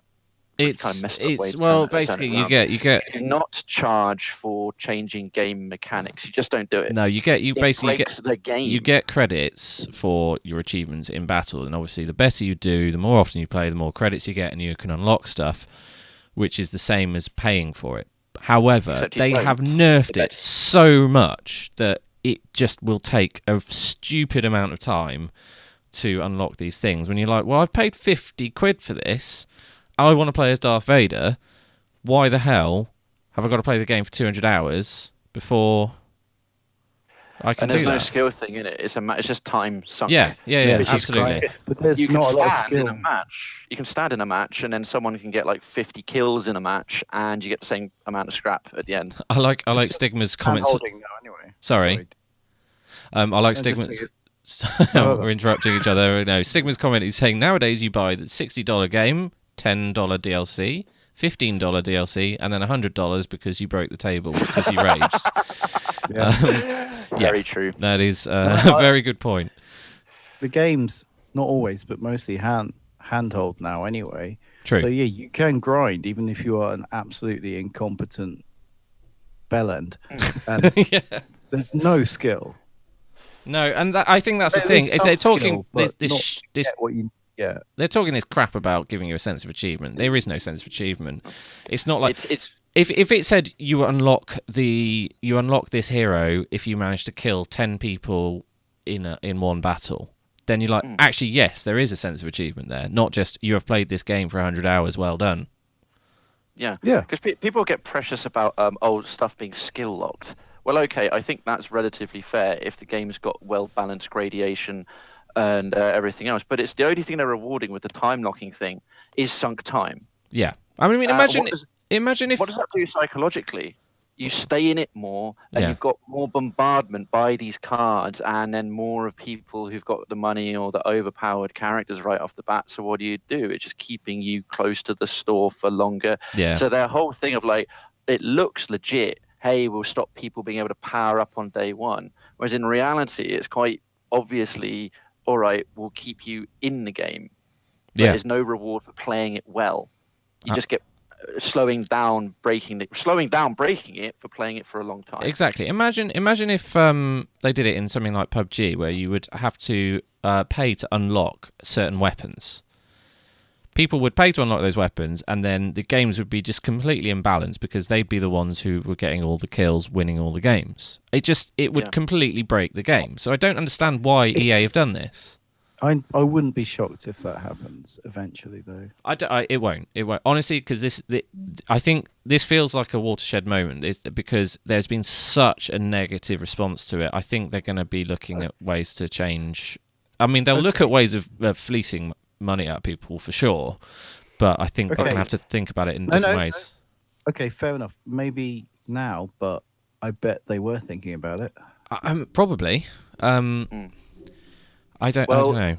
basically you do not charge for changing game mechanics. You just don't do it. No, you basically get the game. You get credits for your achievements in battle, and obviously the better you do, the more often you play, the more credits you get, and you can unlock stuff, which is the same as paying for it. However, they have nerfed it so much that it just will take a stupid amount of time to unlock these things. When you're like, well, I've paid 50 quid for this, I want to play as Darth Vader, why the hell have I got to play the game for 200 hours before I can do that? And there's no skill thing in it. It's just time sunk. Yeah, absolutely. But there's not a lot of skill. You can stand in a match, and then someone can get like 50 kills in a match, and you get the same amount of scrap at the end. I like Stigma's comments. Sorry. I like Stigma's... We're interrupting each other. No, Stigma's comment is saying nowadays you buy the $60 game, $10 DLC, $15 DLC, and then $100 because you broke the table because you raged. Very true. That is a very good point. The game's not always, but mostly handheld now anyway. True. So yeah, you can grind even if you are an absolutely incompetent bellend, and Yeah. there's no skill. No, and I think that's the There thing. is Is some they're talking skill, but this not this get what you get. they're talking this crap about giving you a sense of achievement. There is no sense of achievement. It's not like It's if it said you unlock this hero if you manage to kill 10 people in one battle, then you're like, actually, yes, there is a sense of achievement there. Not just you have played this game for 100 hours. Well done. Yeah. Yeah. Because people get precious about old stuff being skill locked. Well, okay, I think that's relatively fair if the game's got well-balanced gradation and everything else. But it's the only thing they're rewarding with the time locking thing is sunk time. Yeah. I mean, imagine if What does that do psychologically? You stay in it more, and Yeah. you've got more bombardment by these cards, and then more of people who've got the money or the overpowered characters right off the bat. So what do? It's just keeping you close to the store for longer. Yeah. So their whole thing of like, it looks legit. Hey, we'll stop people being able to power up on day one. Whereas in reality, it's quite obviously, all right, we'll keep you in the game. But there's no reward for playing it well. You just get slowing down breaking it for playing it for a long time. Exactly. Imagine if they did it in something like PUBG, where you would have to pay to unlock certain weapons. People would pay to unlock those weapons, and then the games would be just completely imbalanced because they'd be the ones who were getting all the kills, winning all the games. It would completely break the game. So I don't understand why EA have done this. I wouldn't be shocked if that happens eventually, though. It won't. Honestly, because I think this feels like a watershed moment. Because there's been such a negative response to it. I think they're going to be looking at ways to change. I mean, they'll look at ways of fleecing money out of people for sure, but I think they're going to have to think about it in different ways. Okay, fair enough. Maybe now, but I bet they were thinking about it. Probably. I don't know.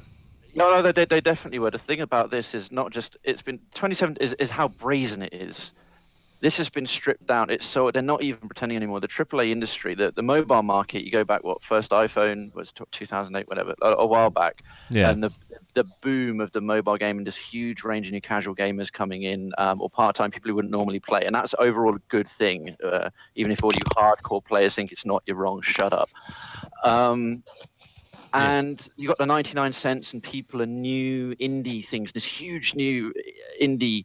No, they definitely were. The thing about this is not just it's been 27 is how brazen it is. This has been stripped down. It's so they're not even pretending anymore. The AAA industry, the mobile market. You go back, first iPhone was 2008, whatever, a while back. Yeah. And the boom of the mobile game and this huge range of new casual gamers coming in, or part-time people who wouldn't normally play, and that's overall a good thing. Even if all you hardcore players think it's not, you're wrong. Shut up. And you got the 99 cents and people and new indie things, this huge new indie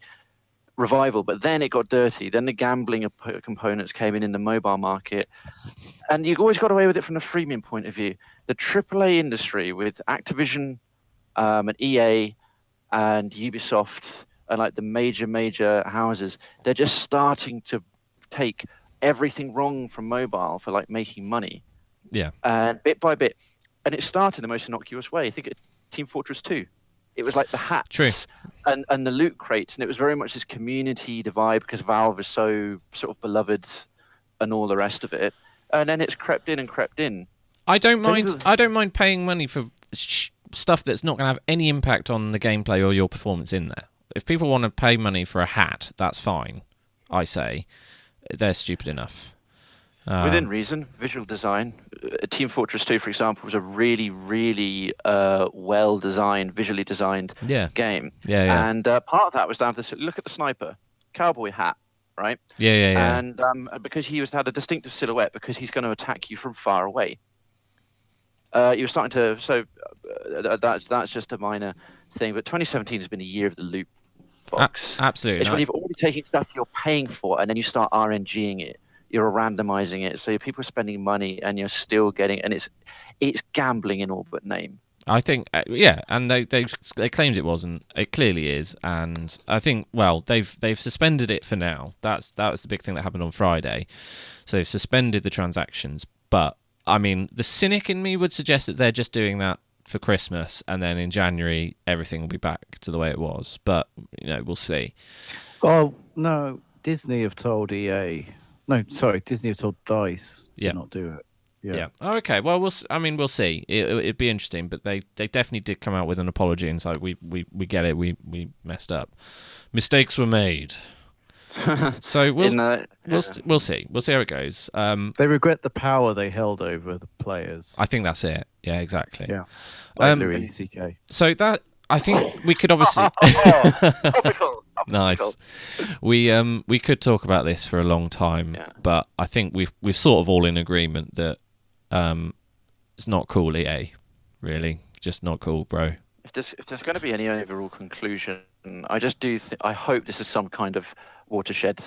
revival. But then it got dirty. Then the gambling components came in the mobile market. And you always got away with it from the freemium point of view. The AAA industry with Activision and EA and Ubisoft and like the major houses, they're just starting to take everything wrong from mobile for like making money. Yeah. And bit by bit. And it started in the most innocuous way. I think Team Fortress 2. It was like the hats and the loot crates, and it was very much this community divide because Valve is so sort of beloved and all the rest of it. And then it's crept in. I don't mind paying money for stuff that's not going to have any impact on the gameplay or your performance in there. If people want to pay money for a hat, that's fine. I say they're stupid enough. Within reason, visual design. Team Fortress 2, for example, was a really, really well-designed, visually designed game. Yeah. And part of that was down to look at the sniper, cowboy hat, right? Yeah. And because he had a distinctive silhouette, because he's going to attack you from far away. You're starting to. So that's just a minor thing. But 2017 has been a year of the loot box. Absolutely. It's when you've already taken stuff you're paying for, and then you start RNGing it. You're randomizing it, so people are spending money, and you're still getting, and it's gambling in all but name. I think, and they claimed it wasn't. It clearly is, and I think, they've suspended it for now. That was the big thing that happened on Friday. So they've suspended the transactions, but I mean, the cynic in me would suggest that they're just doing that for Christmas, and then in January everything will be back to the way it was. But we'll see. Oh no, Disney have told EA. No, sorry, Disney have told DICE to not do it. Yeah. Oh, okay. Well, we'll see. It'd be interesting, but they definitely did come out with an apology and say we get it. We messed up. Mistakes were made. So we'll see. We'll see how it goes. They regret the power they held over the players. I think that's it. Yeah, exactly. Yeah. Like Louis CK. So that I think we could obviously. Topical. Nice. We could talk about this for a long time, but I think we're sort of all in agreement that it's not cool, EA. Really, just not cool, bro. If there's going to be any overall conclusion, I just do. I hope this is some kind of watershed.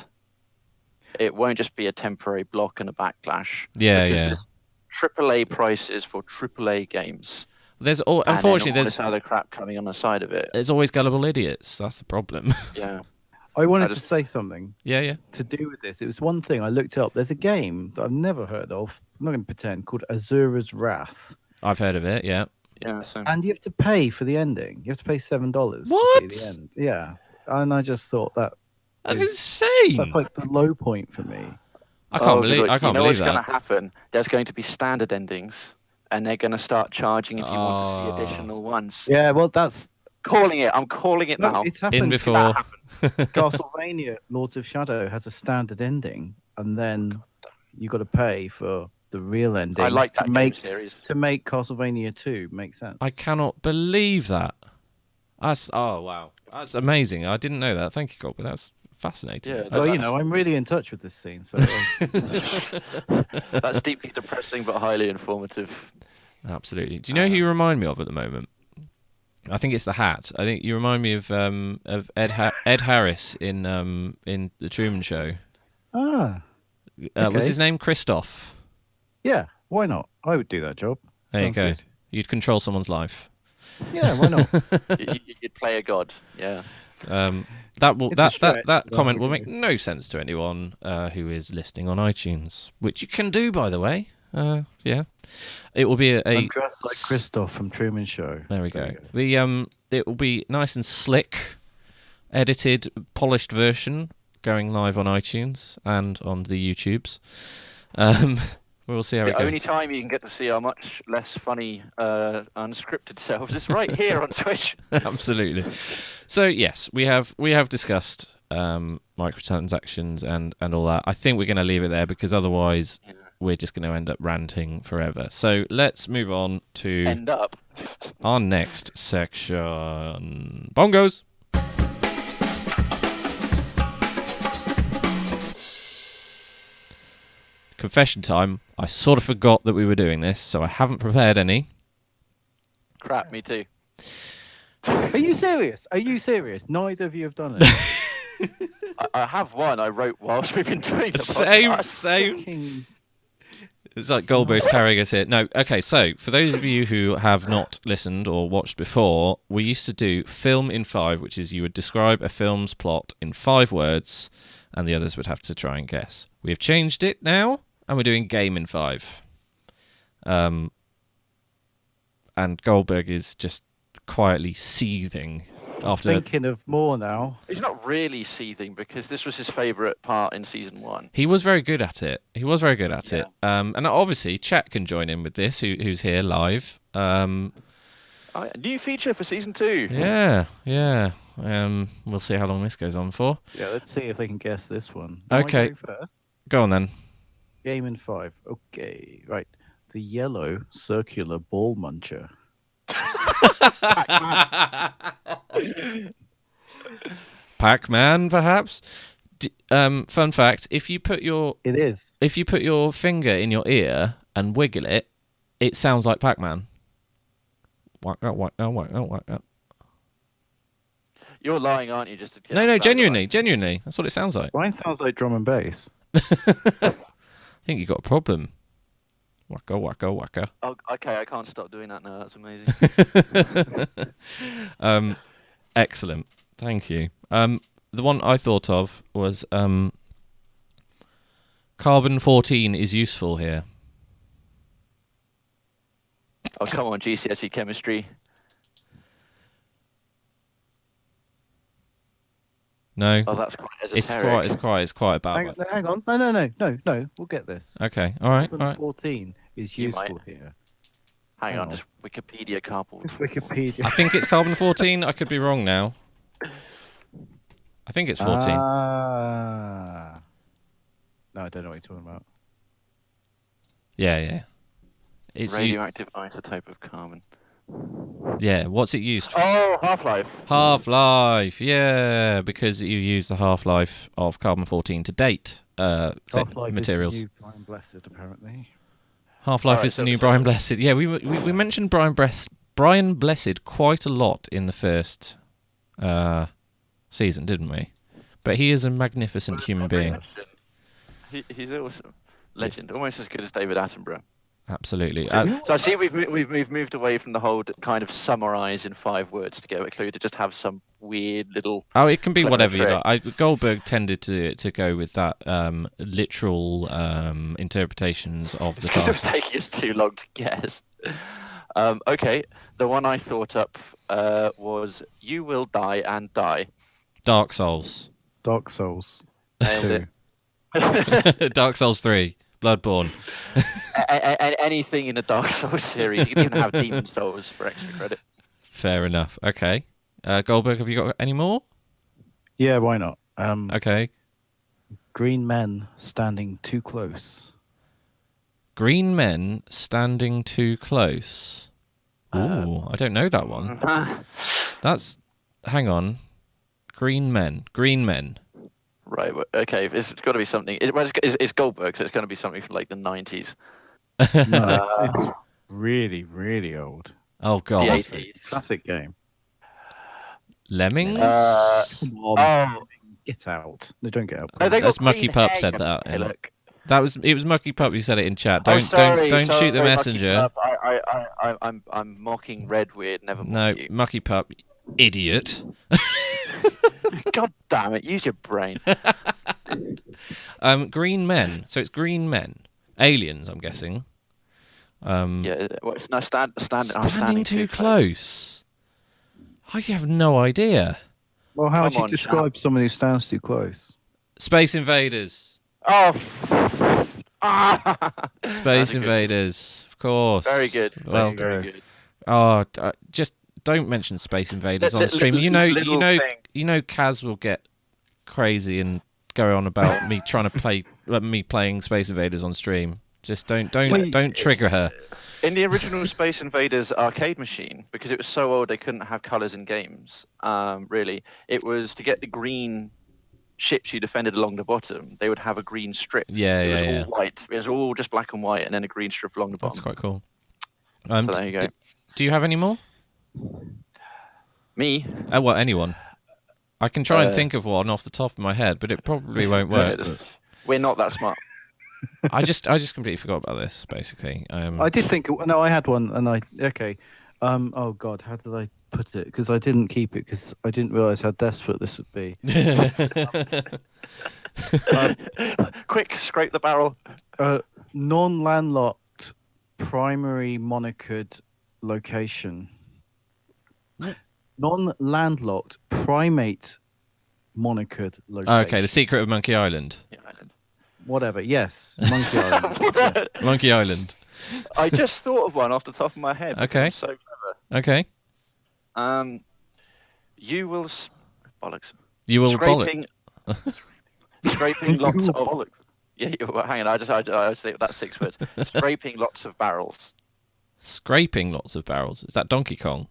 It won't just be a temporary block and a backlash. Yeah, because yeah. There's AAA prices for AAA games. Unfortunately, there's this other crap coming on the side of it. There's always gullible idiots. That's the problem. Yeah. I wanted to say something. Yeah. To do with this, it was one thing I looked up. There's a game that I've never heard of. I'm not going to pretend. Called Azura's Wrath. I've heard of it. Yeah. Yeah. So. And you have to pay for the ending. You have to pay $7 What? to see the end. Yeah. And I just thought That's insane. That's like the low point for me. I can't believe you know believe what's that. going to happen? There's going to be standard endings, and they're going to start charging if you want to see additional ones. Yeah, well, that's calling it. I'm calling it now. It's happened. In before. Castlevania Lords of Shadow has a standard ending, and then you got to pay for the real ending. I like that game series. To make Castlevania 2 make sense. I cannot believe that. Wow. That's amazing. I didn't know that. Thank you, Colby. That's fascinating. Yeah, well, I'm really in touch with this scene. So that's deeply depressing but highly informative. Absolutely. Do you know who you remind me of at the moment? I think it's the hat. I think you remind me of Ed Harris in the Truman Show. Okay. Was his name Christoph? Yeah, why not? I would do that job. There Sounds you go. good. You'd control someone's life. Yeah, why not? You'd play a god. Yeah. That comment will make no sense to anyone who is listening on iTunes, which you can do, by the way. Yeah, it will be I'm dressed like Christoph from Truman Show. There we go. It will be nice and slick, edited, polished version going live on iTunes and on the YouTubes. We'll see how it goes. The only time you can get to see our much less funny, unscripted selves is right here on Twitch. Absolutely. So yes, we have discussed microtransactions and all that. I think we're going to leave it there because otherwise we're just going to end up ranting forever. So let's move on to our next section. Bongos. Confession time. I sort of forgot that we were doing this, so I haven't prepared any. Crap, me too. Are you serious? Neither of you have done it. I have one I wrote whilst we've been doing the Same. It's like Goldberg's carrying us here. No, okay, so for those of you who have not listened or watched before, we used to do Film in 5, which is you would describe a film's plot in 5 words, and the others would have to try and guess. We have changed it now, and we're doing Game in 5. And Goldberg is just quietly seething after thinking of more now. He's not really seething because this was his favourite part in season 1. He was very good at it. It. And obviously, chat can join in with this, who's here live. New feature for season 2. Yeah. We'll see how long this goes on for. Yeah, let's see if they can guess this one. Okay. First. Go on then. Game in 5. Okay, right. The yellow circular ball muncher. Pac-Man, perhaps. Fun fact: if you put your finger in your ear and wiggle it, it sounds like Pac-Man. Whack. You're lying, aren't you? Just to no, genuinely. That's what it sounds like. Mine sounds like drum and bass. I think you got a problem. Waka. Oh, okay, I can't stop doing that now. That's amazing. Excellent. Thank you. The one I thought of was carbon-14 is useful here. Oh, come on, GCSE chemistry. No. Oh, that's quite esoteric. It's quite about. Hang on. No. We'll get this. Okay. All right. 14 is useful here. Hang on, just Wikipedia couple. Wikipedia. I think it's carbon-14. I could be wrong now. I think it's 14. No, I don't know what you're talking about. Yeah. It's radioactive isotope of carbon. Yeah, what's it used for? Oh, Half-Life. Half-Life, yeah, because you use the half-life of Carbon-14 to date Half-Life materials. is the new Brian Blessed, apparently. Half-Life Alright, is the so- new so- Brian Blessed. Yeah, we mentioned Brian Blessed quite a lot in the first season, didn't we? But he is a magnificent human being. He's awesome. Legend. Almost as good as David Attenborough. Absolutely. So I see we've moved away from the whole kind of summarize in 5 words to go clue to just have some weird little. Oh, it can be clever whatever you trick. like. Goldberg tended to go with that literal interpretations of the Because it was task. taking us too long to guess. Okay, the one I thought up was "You will die and die." Dark Souls. Dark Souls. Nailed 2. Dark Souls 3. Bloodborne. Anything in the Dark Souls series, you can even have Demon Souls for extra credit. Fair enough. Okay. Goldberg, have you got any more? Yeah, why not? Okay. Green men standing too close. Green men standing too close. Ooh, I don't know that one. That's. Hang on. Green men. Green men. Right. Okay. It's got to be something. It's Goldberg, so it's going to be something from like the 90s, No, it's really, really old. Oh, the God. 80s. Classic game. Lemmings? Come on, Oh, get out. No, don't get out. no, they That's got Mucky green Pup hair, said you that. Hey, look. It was Mucky Pup who said it in chat. Oh, Don't sorry, don't shoot the sorry, Mucky messenger. Pup. I'm mocking RedWeird. Never No, mind you. Mucky Pup, idiot. God damn it! Use your brain. Green men. So it's green men. Aliens, I'm guessing. Yeah. No, Standing too close. I have no idea. Well, how would Come you on, describe someone who stands too close? Space Invaders. Oh. Space That's a good- Invaders, of course. Very good. Well, very good. oh, just don't mention Space Invaders on Li- stream. li- little thing. Kaz will get crazy and go on about me trying to play me playing Space Invaders on stream. Just don't trigger her. In the original Space Invaders arcade machine, because it was so old they couldn't have colors in games. Really, it was to get the green ships you defended along the bottom. They would have a green strip. Yeah, It was yeah, all yeah. white. It was all just black and white, and then a green strip along the That's bottom. quite cool. So there you go. Do you have any more? Me? Well, anyone. I can try and think of one off the top of my head, but it probably won't work. We're not that smart. I just completely forgot about this. Basically, I did think. No, I had one, and okay. Oh God, how did I put it? Because I didn't keep it because I didn't realize how desperate this would be. Quick, scrape the barrel. Non-landlocked primary monitored location. Non-landlocked primate monitored location. Okay, the secret of Monkey Island. Yeah, Island. Whatever. Yes, Monkey Island. Yes. Monkey Island. I just thought of one off the top of my head. because Okay. I'm so clever. Okay. You will bollocks. You will bollock. Scraping lots of Bollocks. Yeah, hang on. I just think that's 6 words. Scraping lots of barrels. Scraping lots of barrels. Is that Donkey Kong?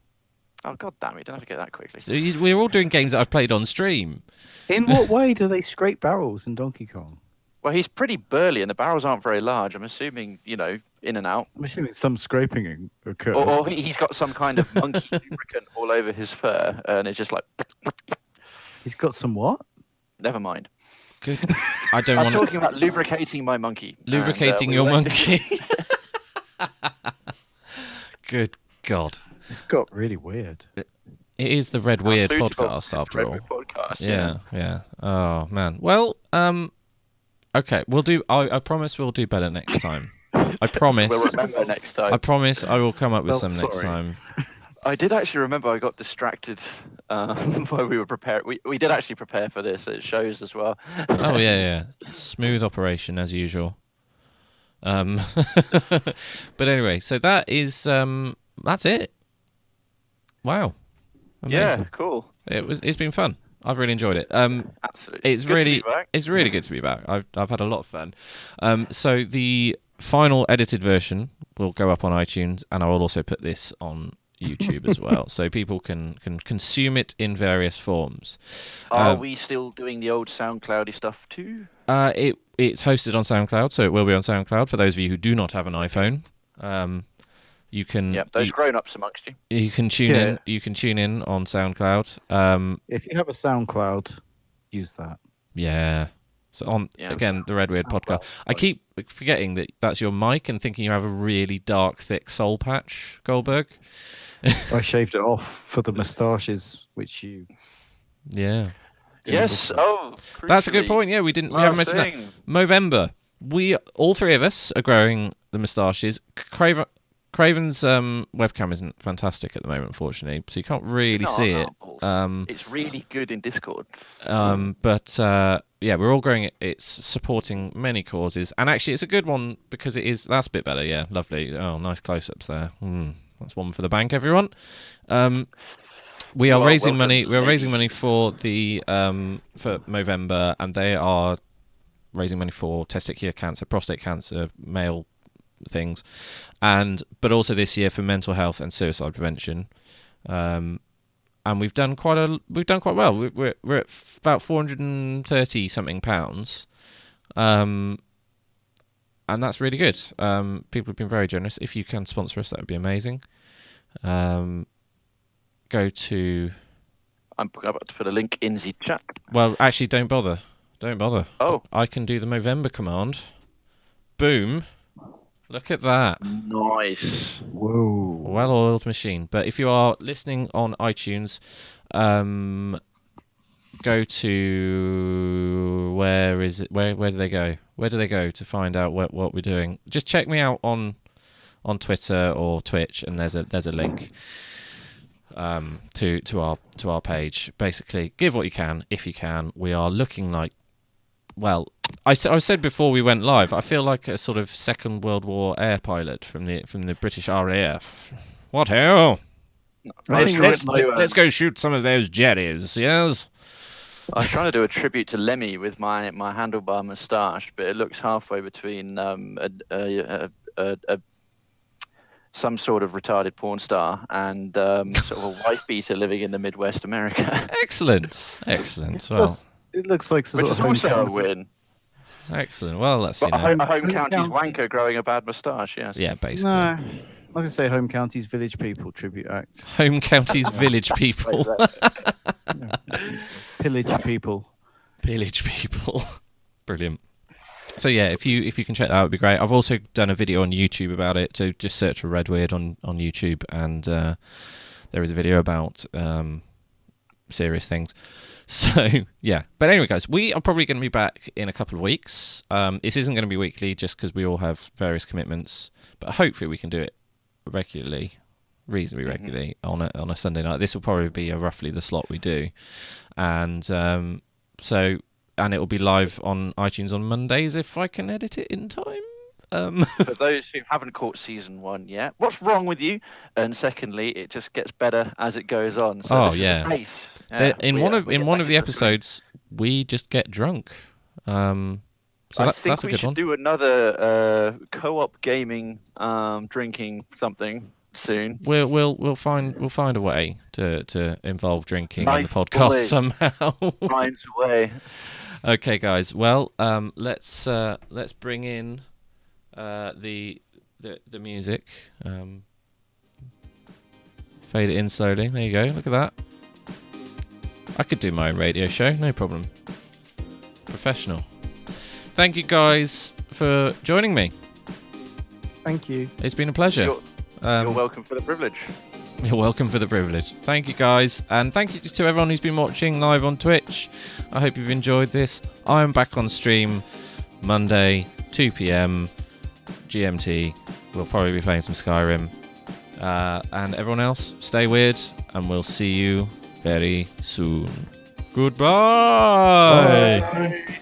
Oh god damn it! You don't have to get that quickly. So we're all doing games that I've played on stream. In what way do they scrape barrels in Donkey Kong? Well, he's pretty burly, and the barrels aren't very large. I'm assuming, in and out. I'm assuming some scraping occurs. Or he's got some kind of monkey lubricant all over his fur, and it's just like, He's got some what? never mind. Good. I don't I was want talking about lubricating my monkey. lubricating we your went- monkey. Good God. It's got really weird. It is the RedWeird Food Podcast, Talk, after all. RedWeird Podcast. Yeah. Oh man. Well, okay. We'll do. I promise we'll do better next time. I promise. We'll remember next time. I promise I will come up with Well, some next sorry. time. I did actually remember I got distracted while we were preparing. We did actually prepare for this. It shows as well. Oh yeah. Smooth operation as usual. But anyway, so that is that's it. Wow. Yeah, Amazing. cool. It's been fun. I've really enjoyed it. Absolutely. It's Good to really be back. it's really good to be back. I've had a lot of fun. So the final edited version will go up on iTunes, and I will also put this on YouTube as well, so people can consume it in various forms. Are we still doing the old SoundCloudy stuff too? It's hosted on SoundCloud, so it will be on SoundCloud. For those of you who do not have an iPhone, you can. Yeah, those grown-ups amongst you. You can tune in. You can tune in on SoundCloud. If you have a SoundCloud, use that. Yeah. So again, the RedWeird Podcast. I keep forgetting that that's your mic and thinking you have a really dark, thick soul patch, Goldberg. I shaved it off for the moustaches, which you. Yeah. Yes. Oh, that's a good point. Yeah, we haven't mentioned that. Movember. All three of us are growing the moustaches. Craven's webcam isn't fantastic at the moment, unfortunately, so you can't really see it. It's really good in Discord. But we're all growing it. It's supporting many causes, and actually, it's a good one because it is. That's a bit better. Yeah, lovely. Oh, nice close-ups there. That's one for the bank, everyone. We are raising money. We are raising money for the for Movember, and they are raising money for testicular cancer, prostate cancer, male things, but also this year for mental health and suicide prevention. And we've done quite well. We're at about 430 something pounds, and that's really good. People have been very generous. If you can sponsor us, that would be amazing. Go to. I'm about to put a link in the chat. Well, actually, don't bother. Oh, I can do the Movember command. Boom. Look at that. Nice. Whoa. Well-oiled machine. But if you are listening on iTunes, go to... Where is it? Where do they go? Where do they go to find out what we're doing? Just check me out on Twitter or Twitch, and there's a link to our page. Basically, give what you can if you can. We are looking like... Well, I said before we went live, I feel like a sort of Second World War air pilot from the British RAF. What hell? Let's go shoot some of those jetties, yes? I was trying to do a tribute to Lemmy with my handlebar moustache, but it looks halfway between some sort of retarded porn star and sort of a wife beater living in the Midwest America. Excellent. Well, it looks like which is also a win. Excellent. Well, that's a home county's wanker growing a bad moustache. Yes. Yeah, basically. No, I was gonna say Home Counties Village People tribute act. Home Counties Village People. Pillage people. Pillage people. Brilliant. So yeah, if you can check that out, it would be great. I've also done a video on YouTube about it, so just search for RedWeird on YouTube, and there is a video about serious things. So yeah, but anyway, guys, we are probably going to be back in a couple of weeks. This isn't going to be weekly, just because we all have various commitments, but hopefully we can do it reasonably regularly on a Sunday night. This will probably be roughly the slot we do, and it will be live on iTunes on Mondays if I can edit it in time. For those who haven't caught season 1 yet, what's wrong with you? And secondly, it just gets better as it goes on. So in one of the episodes, we just get drunk. So I think we should do another co-op gaming drinking something soon. We'll find a way to involve drinking in the podcast somehow. Finds a way. Okay, guys. Well, let's bring in the music. Fade it in slowly. There you go. Look at that. I could do my own radio show, no problem. Professional. Thank you guys for joining me. Thank you. It's been a pleasure. You're welcome for the privilege. You're welcome for the privilege. Thank you, guys. And thank you to everyone who's been watching live on Twitch. I hope you've enjoyed this. I am back on stream Monday, 2 p.m. GMT. We'll probably be playing some Skyrim. And everyone else, stay weird, and we'll see you very soon. Goodbye. Bye.